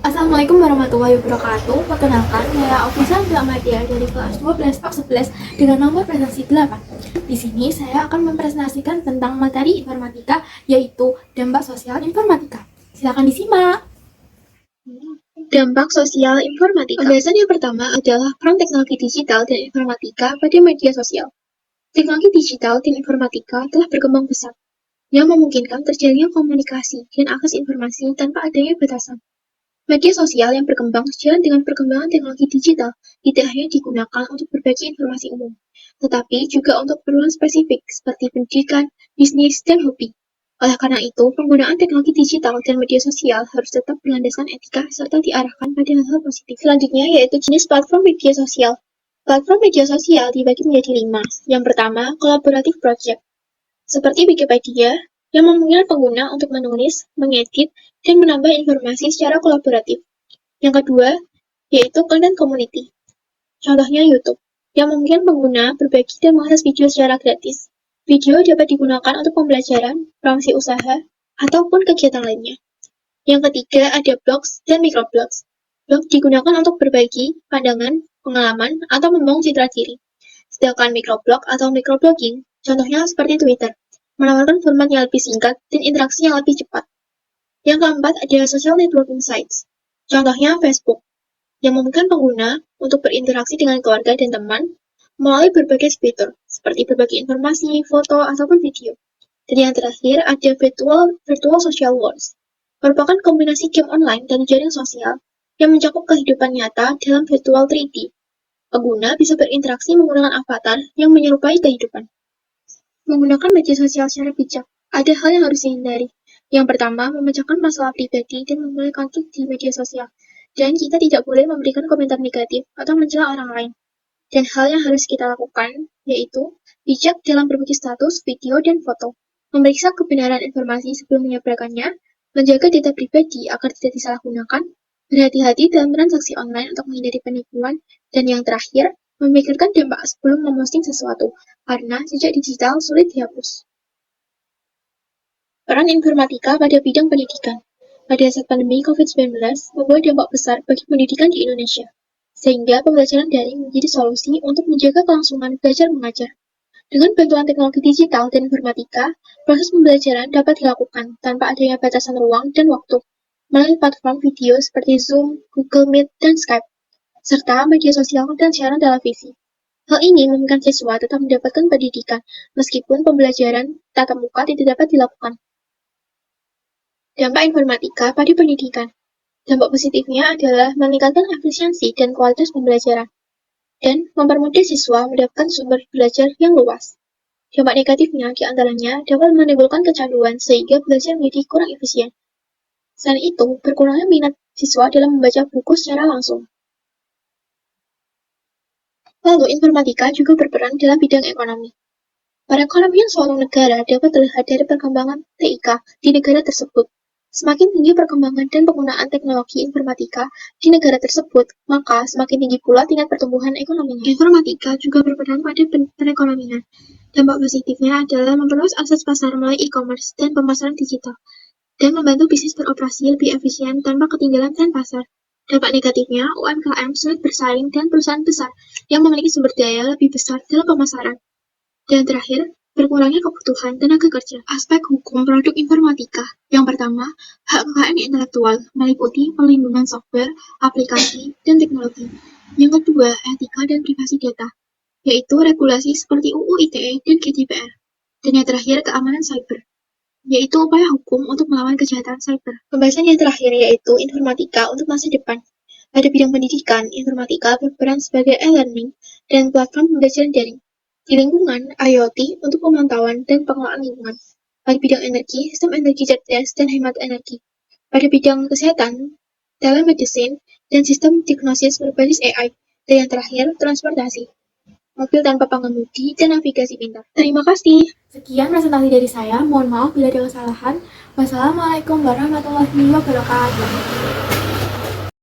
Assalamualaikum warahmatullahi wabarakatuh. Perkenalkan, saya Ofisa Amadia dari kelas 12 Pak 11 dengan nomor presentasi 8. Di sini saya akan mempresentasikan tentang materi informatika, yaitu dampak sosial informatika. Silakan disimak. Dampak sosial informatika. Pembahasan yang pertama adalah peran teknologi digital dan informatika pada media sosial. Teknologi digital dan informatika telah berkembang pesat, yang memungkinkan terjadinya komunikasi dan akses informasi tanpa adanya batasan. Media sosial yang berkembang sejalan dengan perkembangan teknologi digital tidak hanya digunakan untuk berbagi informasi umum, tetapi juga untuk keperluan spesifik seperti pendidikan, bisnis, dan hobi. Oleh karena itu, penggunaan teknologi digital dan media sosial harus tetap berlandaskan etika serta diarahkan pada hal-hal positif. Selanjutnya yaitu jenis platform media sosial. Platform media sosial dibagi menjadi 5. Yang pertama, collaborative project. Seperti Wikipedia, yang memungkinkan pengguna untuk menulis, mengedit, dan menambah informasi secara kolaboratif. Yang kedua, yaitu content community. Contohnya YouTube, yang memungkinkan pengguna berbagi dan mengakses video secara gratis. Video dapat digunakan untuk pembelajaran, promosi usaha, ataupun kegiatan lainnya. Yang ketiga, ada blogs dan microblogs. Blog digunakan untuk berbagi pandangan, pengalaman, atau membangun citra diri. Sedangkan microblog atau microblogging, contohnya seperti Twitter, menawarkan format yang lebih singkat dan interaksi yang lebih cepat. Yang keempat, ada social networking sites. Contohnya Facebook, yang memungkinkan pengguna untuk berinteraksi dengan keluarga dan teman melalui berbagai fitur, seperti berbagi informasi, foto, ataupun video. Dan yang terakhir, ada virtual social worlds, merupakan kombinasi game online dan jaring sosial yang mencakup kehidupan nyata dalam virtual 3D. Pengguna bisa berinteraksi menggunakan avatar yang menyerupai kehidupan. Menggunakan media sosial secara bijak, ada hal yang harus dihindari. Yang pertama, memecahkan masalah pribadi dan memulai konflik di media sosial. Dan kita tidak boleh memberikan komentar negatif atau mencela orang lain. Dan hal yang harus kita lakukan, yaitu bijak dalam berbagi status, video, dan foto. Memeriksa kebenaran informasi sebelum menyebarkannya, menjaga data pribadi agar tidak disalahgunakan, berhati-hati dalam transaksi online untuk menghindari penipuan, dan yang terakhir, memikirkan dampak sebelum memposting sesuatu, karena jejak digital sulit dihapus. Peran informatika pada bidang pendidikan. Pada saat pandemi COVID-19 membawa dampak besar bagi pendidikan di Indonesia, sehingga pembelajaran daring menjadi solusi untuk menjaga kelangsungan belajar mengajar. Dengan bantuan teknologi digital dan informatika, proses pembelajaran dapat dilakukan tanpa adanya batasan ruang dan waktu, melalui platform video seperti Zoom, Google Meet, dan Skype, serta media sosial dan siaran televisi. Hal ini memungkinkan siswa tetap mendapatkan pendidikan, meskipun pembelajaran tatap muka tidak dapat dilakukan. Dampak informatika pada pendidikan. Dampak positifnya adalah meningkatkan efisiensi dan kualitas pembelajaran, dan mempermudah siswa mendapatkan sumber belajar yang luas. Dampak negatifnya diantaranya dapat menimbulkan kecanduan sehingga belajar menjadi kurang efisien. Selain itu, berkurangnya minat siswa dalam membaca buku secara langsung. Lalu, informatika juga berperan dalam bidang ekonomi. Perekonomian suatu negara dapat terlihat dari perkembangan TIK di negara tersebut. Semakin tinggi perkembangan dan penggunaan teknologi informatika di negara tersebut, maka semakin tinggi pula tingkat pertumbuhan ekonominya. Informatika juga berperan pada perekonomian. Dampak positifnya adalah memperluas akses pasar melalui e-commerce dan pemasaran digital, dan membantu bisnis beroperasi lebih efisien tanpa ketinggalan tren pasar. Dampak negatifnya, UMKM sulit bersaing dengan perusahaan besar yang memiliki sumber daya lebih besar dalam pemasaran. Dan terakhir, berkurangnya kebutuhan tenaga kerja. Aspek hukum produk informatika. Yang pertama, hak kekayaan intelektual meliputi perlindungan software, aplikasi, dan teknologi. Yang kedua, etika dan privasi data, yaitu regulasi seperti UU ITE dan GDPR. Dan yang terakhir, keamanan cyber, yaitu upaya hukum untuk melawan kejahatan cyber. Pembahasan yang terakhir yaitu informatika untuk masa depan. Pada bidang pendidikan, informatika berperan sebagai e-learning dan platform pembelajaran daring. Di lingkungan, IoT untuk pemantauan dan pengelolaan lingkungan. Pada bidang energi, sistem energi cerdas dan hemat energi. Pada bidang kesehatan, telemedicine dan sistem diagnosis berbasis AI. Dan yang terakhir, transportasi, mobil tanpa pengemudi dan navigasi pintar. Terima kasih. Sekian presentasi dari saya. Mohon maaf bila ada kesalahan. Wassalamualaikum warahmatullahi wabarakatuh.